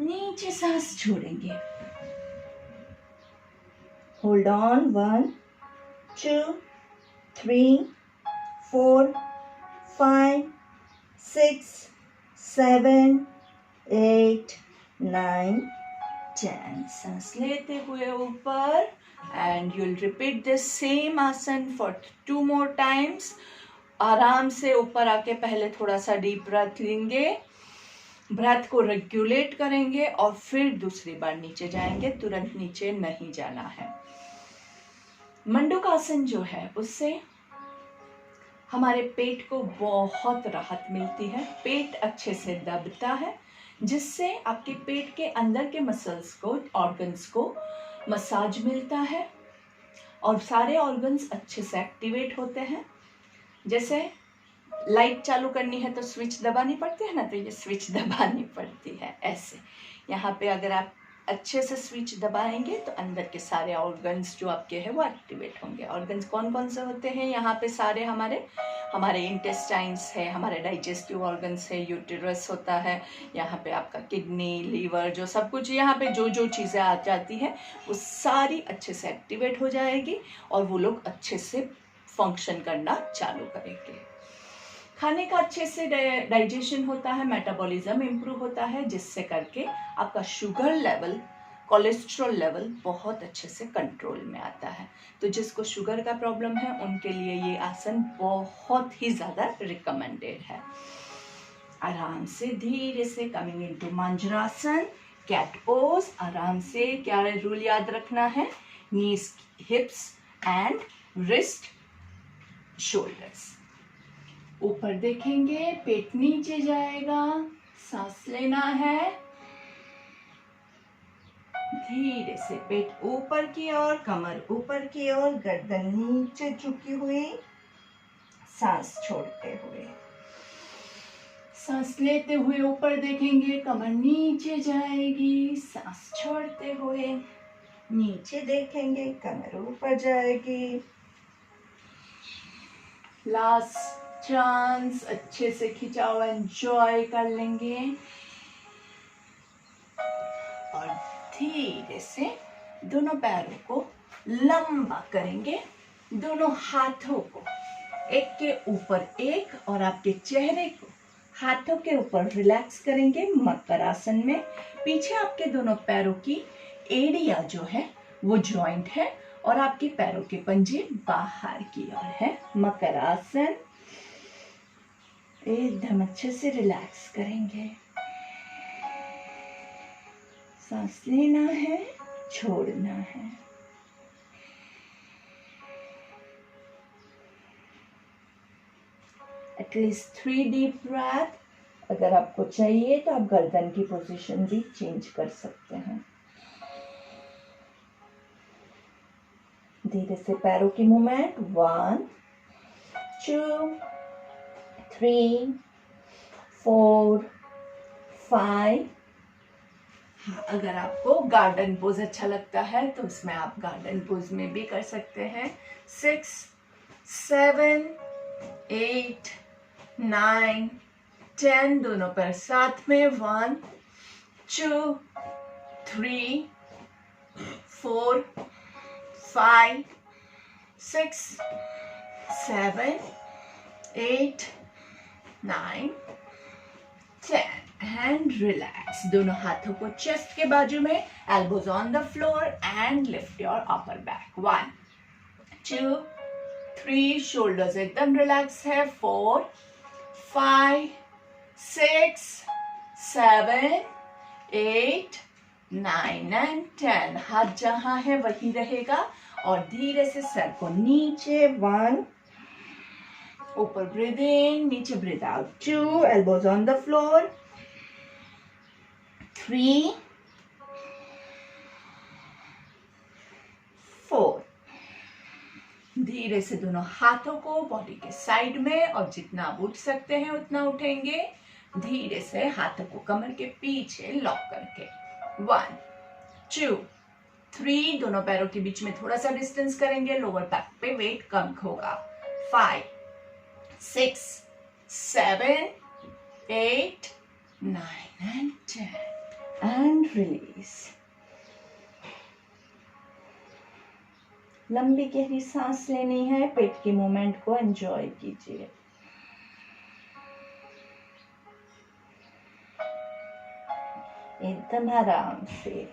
नीचे सांस छोड़ेंगे। Hold on 1 2 3 4 5 6 7 8 9 10। सांस लेते हुए ऊपर and you will repeat this same आसन फॉर 2 more times। आराम से ऊपर आके पहले थोड़ा सा डीप ब्रेथ लेंगे, ब्रेथ को रेगुलेट करेंगे और फिर दूसरी बार नीचे जाएंगे। तुरंत नीचे नहीं जाना है। मंडूकासन जो है उससे हमारे पेट को बहुत राहत मिलती है, पेट अच्छे से दबता है, जिससे आपके पेट के अंदर के मसल्स को, ऑर्गन्स को मसाज मिलता है और सारे ऑर्गन्स अच्छे से एक्टिवेट होते हैं। जैसे लाइट चालू करनी है तो स्विच दबानी पड़ती है ना, तो ये स्विच दबानी पड़ती है ऐसे। यहाँ पे अगर आप अच्छे से स्विच दबाएंगे तो अंदर के सारे ऑर्गन्स जो आपके हैं वो एक्टिवेट होंगे। ऑर्गन्स कौन कौन से होते हैं यहाँ पे? सारे हमारे इंटेस्टाइन्स है, हमारे डाइजेस्टिव ऑर्गन्स है, यूटेरस होता है, यहाँ पे आपका किडनी, लीवर, जो सब कुछ यहाँ पे जो जो चीज़ें आ जाती हैं वो सारी अच्छे से एक्टिवेट हो जाएगी और वो लोग अच्छे से फंक्शन करना चालू करेंगे। खाने का अच्छे से डाइजेशन होता है, मेटाबॉलिज्म इम्प्रूव होता है, जिससे करके आपका शुगर लेवल, कोलेस्ट्रॉल लेवल बहुत अच्छे से कंट्रोल में आता है। तो जिसको शुगर का प्रॉब्लम है उनके लिए ये आसन बहुत ही ज़्यादा रिकमेंडेड है। आराम से धीरे से कमिंग इनटू मांजरासन, कैट पोज। आराम से क्या रूल याद रखना है? नीज, हिप्स एंड रिस्ट, शोल्डर्स। ऊपर देखेंगे, पेट नीचे जाएगा, सांस लेना है, धीरे से पेट ऊपर की ओर, कमर ऊपर की ओर, गर्दन नीचे झुकी हुई, सांस छोड़ते हुए। सांस लेते हुए ऊपर देखेंगे, कमर नीचे जाएगी, सांस छोड़ते हुए नीचे देखेंगे, कमर ऊपर जाएगी। लास्ट चांस, अच्छे से खिंचाव एंजॉय कर लेंगे और धीरे से दोनों पैरों को लंबा करेंगे, दोनों हाथों को एक के ऊपर एक और आपके चेहरे को हाथों के ऊपर रिलैक्स करेंगे मकर आसन में। पीछे आपके दोनों पैरों की एड़ियां जो है वो जॉइंट है और आपके पैरों के पंजे बाहर की ओर है। मकर आसन एकदम अच्छे से रिलैक्स करेंगे, सांस लेना है, छोड़ना है। At least 3 deep breath. अगर आपको चाहिए तो आप गर्दन की पोजीशन भी चेंज कर सकते हैं। धीरे से पैरों की मूवमेंट, 1 2 3 4 5। हाँ, अगर आपको गार्डन पोज अच्छा लगता है तो उसमें आप गार्डन पोज में भी कर सकते हैं। 6 7 8 9 10, दोनों पैर साथ में, 1 2 3 4 5 6 7 8 9 10 एंड रिलैक्स। दोनों हाथों को चेस्ट के बाजू में, elbows on the floor and lift your upper back. 1 2 3, shoulders एकदम रिलैक्स है। 4 5 6 7 8 9 एंड 10। हाथ जहां है वही रहेगा और धीरे से सर को नीचे, 1 ऊपर ब्रीद इन, नीचे breathe out, 2 elbows on the floor, 3 4। धीरे से दोनों हाथों को बॉडी के साइड में और जितना आप उठ सकते हैं उतना उठेंगे। धीरे से हाथों को कमर के पीछे लॉक करके, 1 2 3, दोनों पैरों के बीच में थोड़ा सा डिस्टेंस करेंगे, लोअर बैक पे वेट कम होगा। 5 6 7 8 9 एंड 10 एंड रिलीज। लंबी गहरी सांस लेनी है, पेट की मूवमेंट को एंजॉय कीजिए। एकदम आराम से।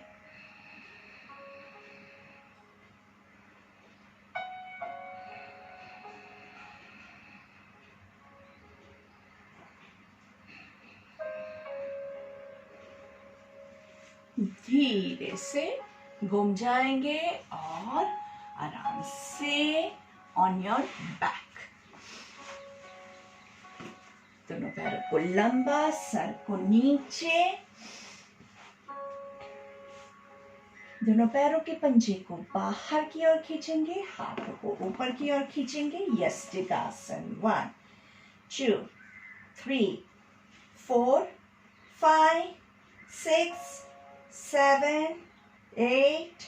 धीरे से घूम जाएंगे और आराम से ऑन योर बैक। दोनों पैरों को लंबा, सर को नीचे, दोनों पैरों के पंजे को बाहर की ओर खींचेंगे, हाथों को ऊपर की ओर खींचेंगे। यष्टिकासन। 1 2 3 4 5 6 7, 8,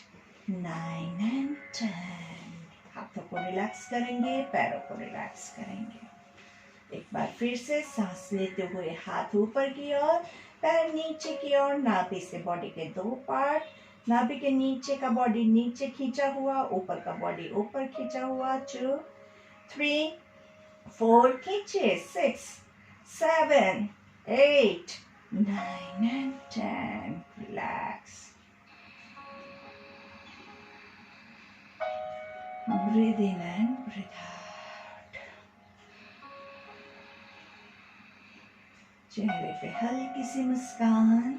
9 and 10। हाथों को रिलैक्स करेंगे, पैरों को रिलैक्स करेंगे। एक बार फिर से सांस लेते हुए हाथ ऊपर की ओर, पैर नीचे की ओर, नाभि से बॉडी के 2 पार्ट, नाभि के नीचे का बॉडी नीचे खींचा हुआ, ऊपर का बॉडी ऊपर खींचा हुआ। 2, 3, 4 खींचे, 6, 7, 8, 9 and 10। Relax. Breathe in and breathe out। चेहरे पे हल्की सी मुस्कान।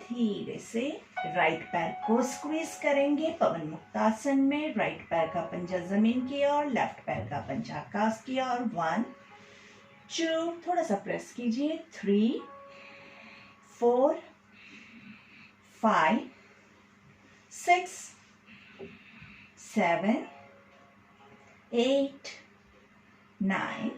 धीरे से राइट पैर को स्क्वीज करेंगे पवन मुक्तासन में। राइट पैर का पंजा जमीन की ओर, लेफ्ट पैर का पंजा आकाश की ओर। 1, 2, थोड़ा सा प्रेस कीजिए। 3, 4, 5, 6, 7, 8, 9,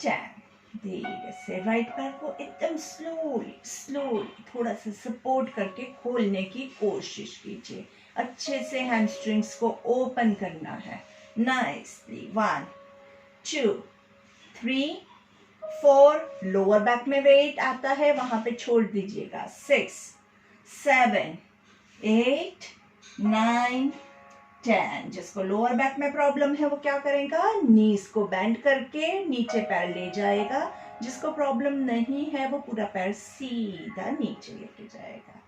10। धीरे से राइट पैर को एकदम स्लोली थोड़ा सा सपोर्ट करके खोलने की कोशिश कीजिए। अच्छे से हैमस्ट्रिंग्स को ओपन करना है। नाइसली। 1, 2, 3, 4। लोअर बैक में वेट आता है, वहां पे छोड़ दीजिएगा। 6, 7, 8, 9, 10। जिसको लोअर बैक में प्रॉब्लम है वो क्या करेगा, नीज को बेंड करके नीचे पैर ले जाएगा। जिसको प्रॉब्लम नहीं है वो पूरा पैर सीधा नीचे लेके जाएगा।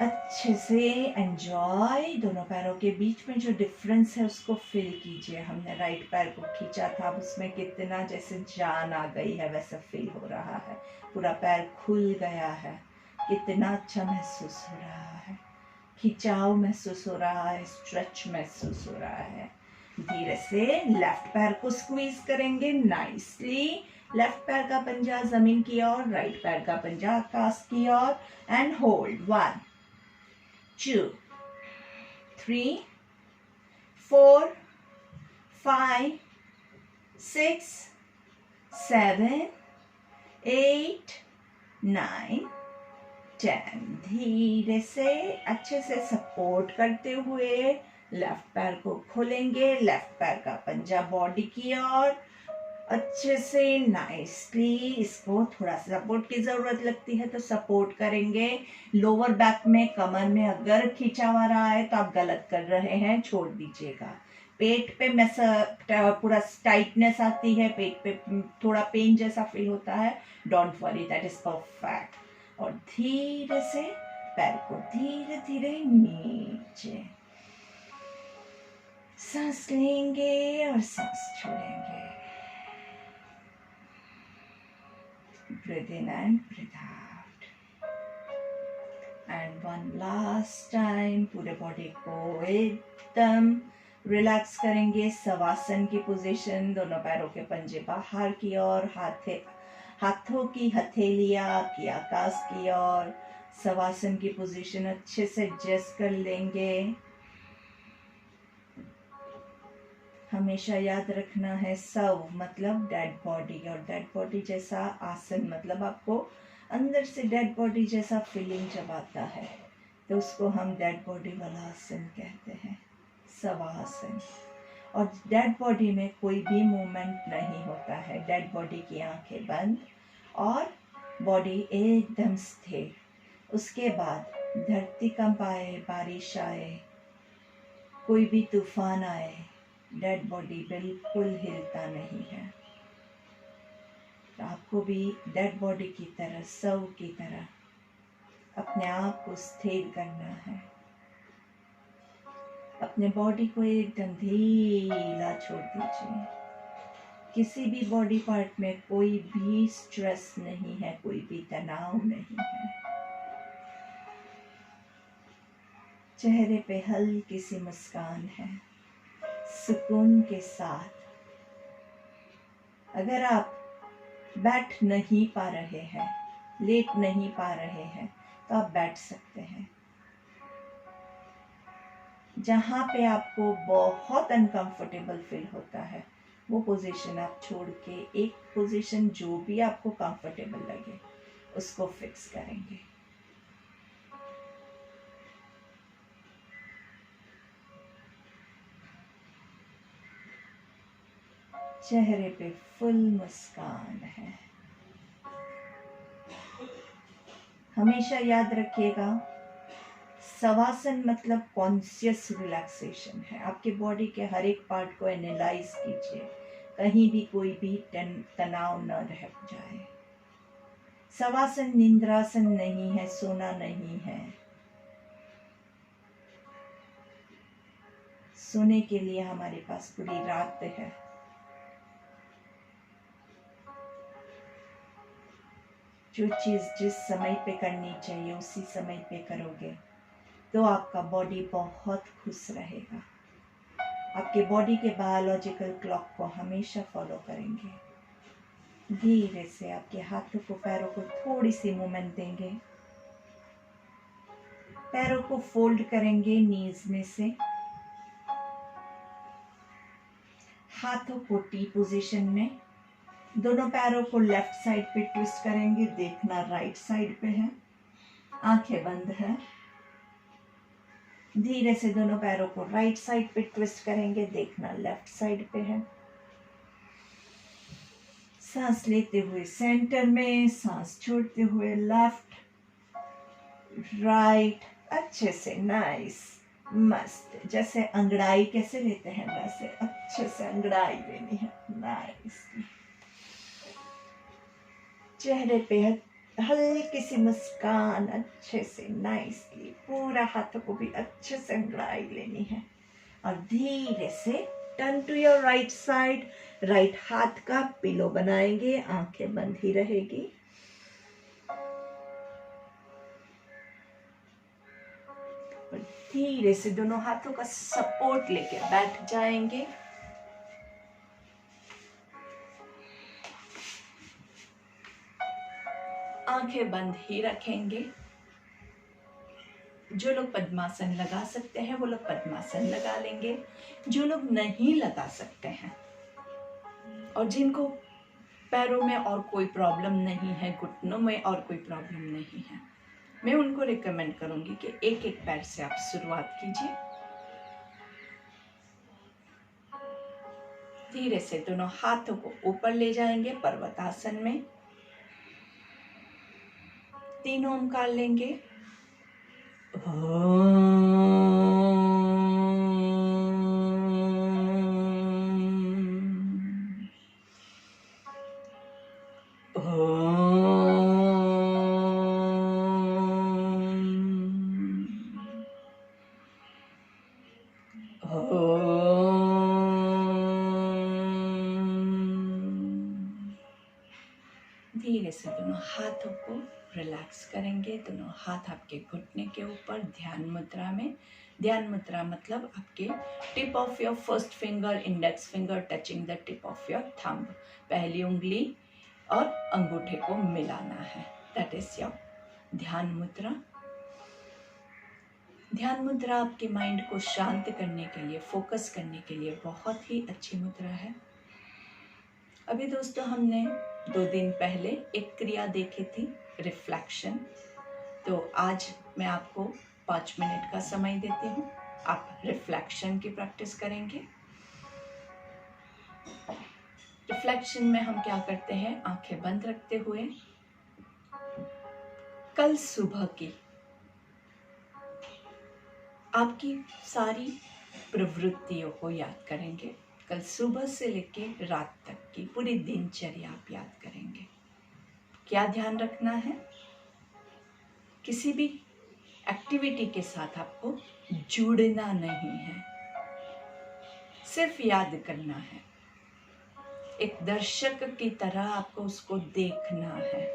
अच्छे से एंजॉय। दोनों पैरों के बीच में जो डिफरेंस है उसको फील कीजिए। हमने राइट पैर को खींचा था, उसमें कितना जैसे जान आ गई है वैसा फील हो रहा है। पूरा पैर खुल गया है, कितना अच्छा महसूस हो रहा है। खिंचाव महसूस हो रहा है, स्ट्रेच महसूस हो रहा है। धीरे से लेफ्ट पैर को स्क्वीज करेंगे नाइसली। लेफ्ट पैर का पंजा जमीन की ओर, राइट पैर का पंजा आकाश की ओर। And hold. 1, 2, 3, 4, 5, 6, 7, 8, 9, 10। धीरे से अच्छे से सपोर्ट करते हुए लेफ्ट पैर को खोलेंगे। लेफ्ट पैर का पंजा बॉडी की ओर, अच्छे से नाइसली। इसको थोड़ा सा सपोर्ट की जरूरत लगती है तो सपोर्ट करेंगे। लोअर बैक में, कमर में अगर खींचा हुआ रहा है तो आप गलत कर रहे हैं, छोड़ दीजिएगा। पेट पे पूरा टाइटनेस आती है, पेट पे थोड़ा पेन जैसा फील होता है, don't worry, that is perfect. और धीरे से पैर को धीरे धीरे नीचे, सांस लेंगे और सांस छोड़ेंगे। Breathe in and breathe out. And one last time पूरे बॉडी को एकदम रिलैक्स करेंगे। शवासन की पोजीशन, दोनों पैरों के पंजे बाहर की ओर, हाथों की हथेलियां आपकी आकाश की ओर। शवासन की पोजीशन अच्छे से एडजस्ट कर लेंगे। हमेशा याद रखना है, सव मतलब डेड बॉडी, और डेड बॉडी जैसा आसन मतलब आपको अंदर से डेड बॉडी जैसा फीलिंग जब आता है तो उसको हम डेड बॉडी वाला आसन कहते हैं, शवासन। और डेड बॉडी में कोई भी मूवमेंट नहीं होता है। डेड बॉडी की आंखें बंद और बॉडी एकदम स्थिर। उसके बाद धरती कंप आए, बारिश आए, कोई भी तूफान आए, डेड बॉडी बिल्कुल हिलता नहीं है। तो आपको भी डेड बॉडी की तरह, शव की तरह अपने आप को स्थिर करना है। अपने बॉडी को एकदम ढीला छोड़ दीजिए। किसी भी बॉडी पार्ट में कोई भी स्ट्रेस नहीं है, कोई भी तनाव नहीं है। चेहरे पे हल्की सी मुस्कान है, सुकून के साथ। अगर आप बैठ नहीं पा रहे हैं लेट नहीं पा रहे हैं तो आप बैठ सकते हैं। जहाँ पे आपको बहुत अनकंफर्टेबल फील होता है वो पोजीशन आप छोड़ के एक पोजीशन जो भी आपको कंफर्टेबल लगे उसको फिक्स करेंगे। चेहरे पे फुल मुस्कान है। हमेशा याद रखिएगा, शवासन मतलब कॉन्शियस रिलैक्सेशन है। आपके बॉडी के हर एक पार्ट को एनालाइज कीजिए, कहीं भी कोई भी तनाव न रह जाए। शवासन निंद्रासन नहीं है, सोना नहीं है। सोने के लिए हमारे पास पूरी रात है। जो चीज जिस समय पे करनी चाहिए उसी समय पे करोगे तो आपका बॉडी बहुत खुश रहेगा। आपके बॉडी के बायोलॉजिकल क्लॉक को हमेशा फॉलो करेंगे। धीरे से आपके हाथों को पैरों को थोड़ी सी मूवमेंट देंगे। पैरों को फोल्ड करेंगे नीज में से। हाथों को टी पोजीशन में, दोनों पैरों को लेफ्ट साइड पे ट्विस्ट करेंगे। देखना राइट साइड पे है। आंखें बंद है। धीरे से दोनों पैरों को राइट साइड पे ट्विस्ट करेंगे। देखना लेफ्ट साइड पे है। सांस लेते हुए सेंटर में, सांस छोड़ते हुए लेफ्ट राइट। अच्छे से, नाइस, मस्त। जैसे अंगड़ाई कैसे लेते हैं वैसे अच्छे से अंगड़ाई लेनी है। नाइस। चेहरे पे हल्की सी मुस्कान, अच्छे से नाइसली। पूरा हाथों को भी अच्छे से अंगड़ाई लेनी है। और धीरे से turn to your right side. Right हाथ का पिलो बनाएंगे। आंखें बंद ही रहेगी। और धीरे से दोनों हाथों का सपोर्ट लेके बैठ जाएंगे। आंखें बंद ही रखेंगे। जो लोग पद्मासन लगा सकते हैं वो लोग पद्मासन लगा लेंगे। जो लोग नहीं लगा सकते हैं और जिनको पैरों में और कोई प्रॉब्लम नहीं है, घुटनों में और कोई प्रॉब्लम नहीं है, मैं उनको रिकमेंड करूंगी कि एक एक पैर से आप शुरुआत कीजिए। धीरे से दोनों हाथों को ऊपर ले जाएंगे पर्वतासन में। 3 ओमकार लेंगे। धीरे से दोनों हाथों को रिलैक्स करेंगे। दोनों हाथ आपके घुटने के ऊपर ध्यान मुद्रा में। ध्यान मुद्रा मतलब आपके tip of your first finger, index finger touching the tip of your thumb. पहली उंगली और अंगूठे को मिलाना है। दैट इज योर ध्यान मुद्रा। ध्यान मुद्रा आपके माइंड को शांत करने के लिए, फोकस करने के लिए बहुत ही अच्छी मुद्रा है। अभी दोस्तों हमने 2 दिन पहले एक क्रिया देखी थी, रिफ्लेक्शन। तो आज मैं आपको 5 मिनट का समय देती हूँ। आप रिफ्लेक्शन की प्रैक्टिस करेंगे। रिफ्लेक्शन में हम क्या करते हैं, आंखें बंद रखते हुए कल सुबह की आपकी सारी प्रवृत्तियों को याद करेंगे। कल सुबह से लेके रात तक की पूरी दिनचर्या आप याद करेंगे। क्या ध्यान रखना है, किसी भी एक्टिविटी के साथ आपको जुड़ना नहीं है, सिर्फ याद करना है। एक दर्शक की तरह आपको उसको देखना है।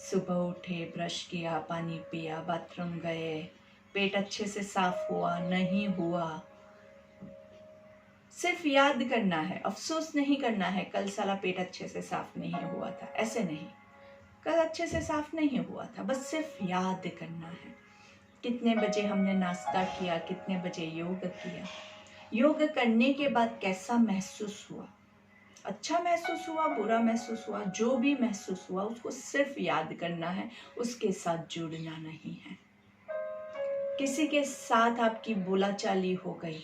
सुबह उठे, ब्रश किया, पानी पिया, बाथरूम गए, पेट अच्छे से साफ हुआ नहीं हुआ, सिर्फ याद करना है। अफसोस नहीं करना है कल साला पेट अच्छे से साफ नहीं हुआ था, ऐसे नहीं। कल अच्छे से साफ नहीं हुआ था, बस सिर्फ याद करना है। कितने बजे हमने नाश्ता किया, कितने बजे योग किया, योग करने के बाद कैसा महसूस हुआ, अच्छा महसूस हुआ, बुरा महसूस हुआ, जो भी महसूस हुआ उसको सिर्फ याद करना है, उसके साथ जुड़ना नहीं है। किसी के साथ आपकी बोलाचाली हो गई,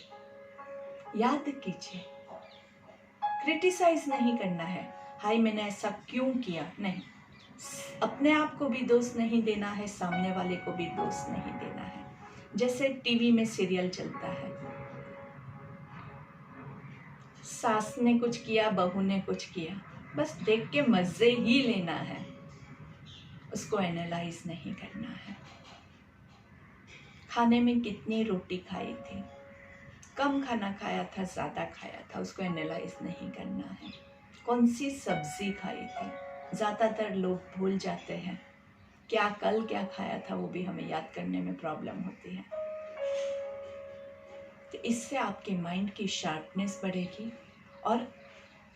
याद कीजिए, क्रिटिसाइज नहीं करना है, हाय मैंने ऐसा क्यों किया, नहीं। अपने आप को भी दोष नहीं देना है, सामने वाले को भी दोष नहीं देना है। जैसे टीवी में सीरियल चलता है, सास ने कुछ किया, बहू ने कुछ किया, बस देख के मजे ही लेना है, उसको एनालाइज नहीं करना है। खाने में कितनी रोटी खाई थी, कम खाना खाया था, ज़्यादा खाया था, उसको एनालाइज नहीं करना है। कौन सी सब्जी खाई थी, ज़्यादातर लोग भूल जाते हैं, क्या कल क्या खाया था वो भी हमें याद करने में प्रॉब्लम होती है। तो इससे आपके माइंड की शार्पनेस बढ़ेगी और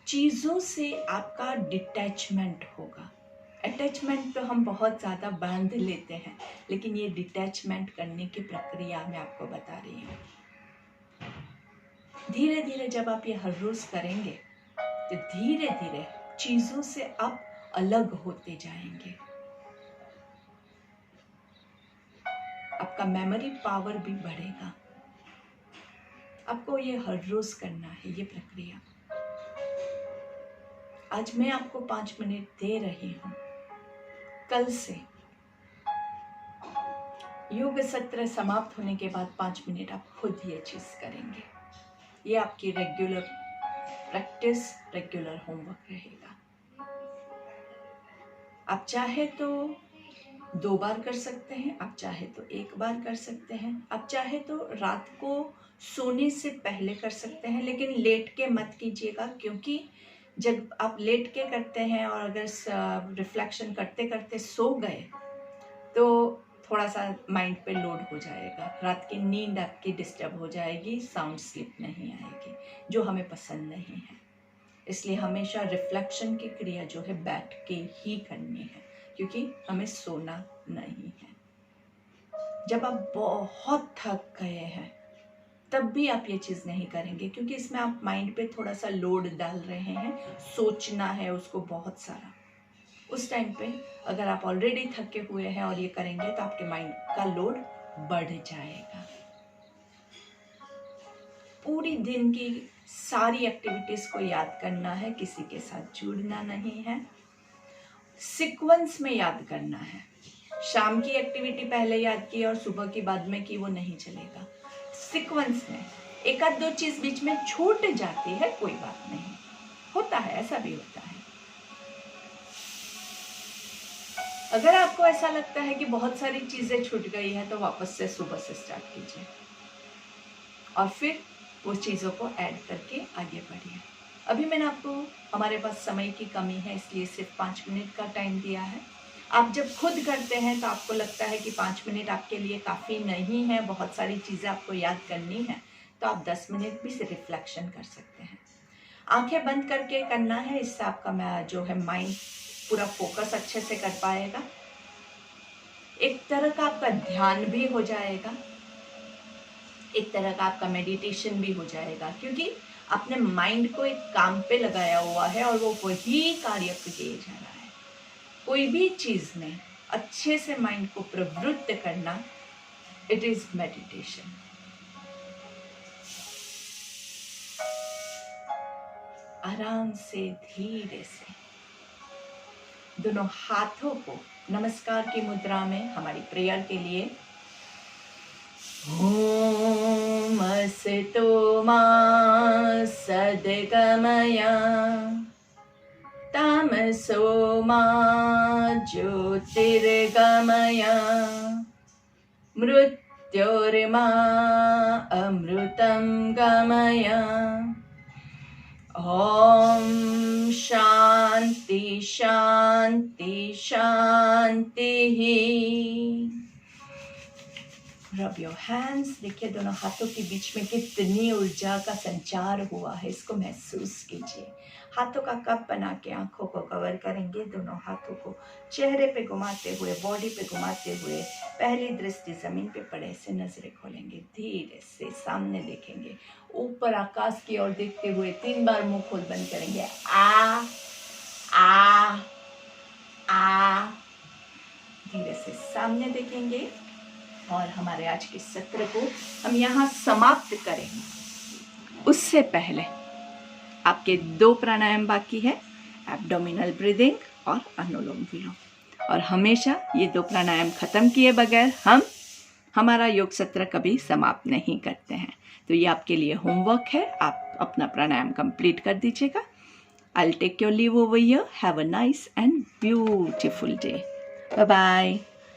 चीज़ों से आपका डिटैचमेंट होगा। अटैचमेंट तो हम बहुत ज़्यादा बांध लेते हैं, लेकिन ये डिटैचमेंट करने की प्रक्रिया मैं आपको बता रही हूँ। धीरे धीरे जब आप ये हर रोज़ करेंगे तो धीरे धीरे चीज़ों से आप अलग होते जाएंगे। आपका मेमोरी पावर भी बढ़ेगा। आपको ये हर रोज़ करना है, ये प्रक्रिया। आज मैं आपको 5 मिनट दे रही हूँ। कल से योग सत्र समाप्त होने के बाद 5 मिनट आप खुद ये चीज़ करेंगे। ये आपकी रेगुलर प्रैक्टिस, रेगुलर होमवर्क रहेगा। आप चाहे तो 2 बार कर सकते हैं, आप चाहे तो 1 बार कर सकते हैं, आप चाहे तो रात को सोने से पहले कर सकते हैं, लेकिन लेट के मत कीजिएगा, क्योंकि जब आप लेट के करते हैं और अगर रिफ्लेक्शन करते करते सो गए तो थोड़ा सा माइंड पे लोड हो जाएगा, रात की नींद आपकी डिस्टर्ब हो जाएगी, साउंड स्लीप नहीं आएगी, जो हमें पसंद नहीं है। इसलिए हमेशा रिफ्लेक्शन की क्रिया जो है बैठ के ही करनी है, क्योंकि हमें सोना नहीं है। जब आप बहुत थक गए हैं तब भी आप ये चीज़ नहीं करेंगे, क्योंकि इसमें आप माइंड पे थोड़ा सा लोड डाल रहे हैं, सोचना है उसको बहुत सारा। उस टाइम पे अगर आप ऑलरेडी थके हुए हैं और ये करेंगे तो आपके माइंड का लोड बढ़ जाएगा। पूरी दिन की सारी एक्टिविटीज को याद करना है, किसी के साथ जुड़ना नहीं है, सीक्वेंस में याद करना है। शाम की एक्टिविटी पहले याद की और सुबह की बाद में की, वो नहीं चलेगा। सीक्वेंस में एक आध 2 चीज बीच में छूट जाती है, कोई बात नहीं, होता है, ऐसा भी होता है। अगर आपको ऐसा लगता है कि बहुत सारी चीजें छूट गई है तो वापस से सुबह से स्टार्ट कीजिए और फिर वो चीज़ों को ऐड करके आगे बढ़िए। अभी मैंने आपको, हमारे पास समय की कमी है इसलिए सिर्फ 5 मिनट का टाइम दिया है। आप जब खुद करते हैं तो आपको लगता है कि 5 मिनट आपके लिए काफ़ी नहीं है, बहुत सारी चीज़ें आपको याद करनी है, तो आप 10 मिनट भी से रिफ्लेक्शन कर सकते हैं। आंखें बंद करके करना है, इससे आपका जो है माइंड पूरा फोकस अच्छे से कर पाएगा। एक तरह का आपका ध्यान भी हो जाएगा, एक तरह का आपका मेडिटेशन भी हो जाएगा, क्योंकि आपने माइंड को एक काम पे लगाया हुआ है और वो वही कार्य किए जा रहा है। कोई भी चीज़ में अच्छे से माइंड को प्रवृत्त करना, इट इज मेडिटेशन। आराम से, धीरे से दोनों हाथों को नमस्कार की मुद्रा में हमारी प्रेयर के लिए, ओम असतो मा सद्गमय तमसो मा ज्योतिर्गमय मृत्योर्मा अमृतं गमय। ओम शांति शांति शांति। Rub your hands. देखिए दोनों हाथों के बीच में कितनी ऊर्जा का संचार हुआ है, इसको महसूस कीजिए। हाथों का कप बना के आंखों को कवर करेंगे, दोनों हाथों को चेहरे पे घुमाते हुए, बॉडी पे घुमाते हुए, पहली दृष्टि जमीन पे पड़े से नजरें खोलेंगे, धीरे से सामने देखेंगे, ऊपर आकाश की ओर देखते हुए 3 बार मुंह खोल बंद करेंगे। आ आ आ, धीरे से सामने देखेंगे और हमारे आज के सत्र को हम यहाँ समाप्त करेंगे। उससे पहले आपके 2 प्राणायाम बाकी है, एब्डोमिनल ब्रीदिंग और अनुलोम विलोम। और हमेशा ये 2 प्राणायाम खत्म किए बगैर हम हमारा योग सत्र कभी समाप्त नहीं करते हैं। तो ये आपके लिए होमवर्क है, आप अपना प्राणायाम कंप्लीट कर दीजिएगा। I'll take your leave over here. Have a nice and beautiful day. Bye-bye.